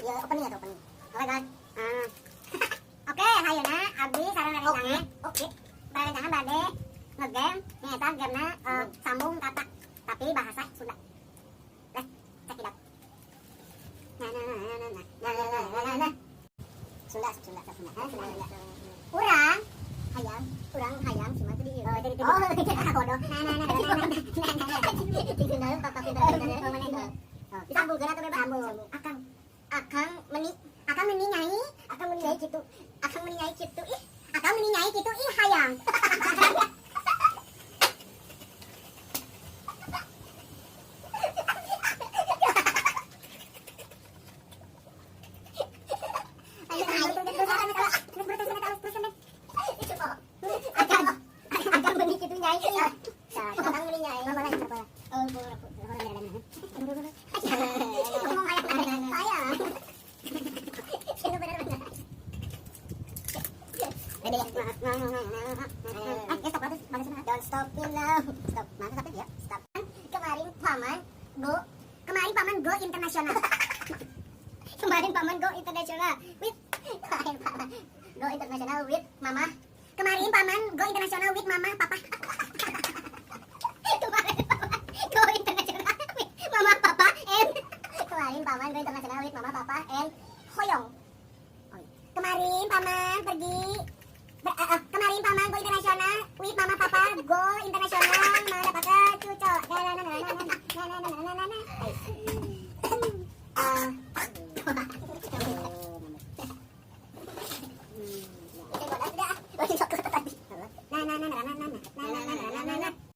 Ya opening atau opening. Oke guys. Oke, hayeuna abdi sareng rerencangan. Oke. Rerencangan bade ngegame nyata gamenya sambung kata tapi bahasa Sunda. Let's check it out. Nah. Sunda. Urang hayam cuma tadi. Oh, jadi bodoh. Tinggal papa kita mana. Disambungkeun atuh bebas. Akang meni nyai kitu. Akang meni nyai kitu ih hayang. Don't stop me now. Stop. Mana stop ya? Stop. Kemarin paman go internasional. Kemarin paman go internasional with mama. Kemarin paman go internasional with mama, papa.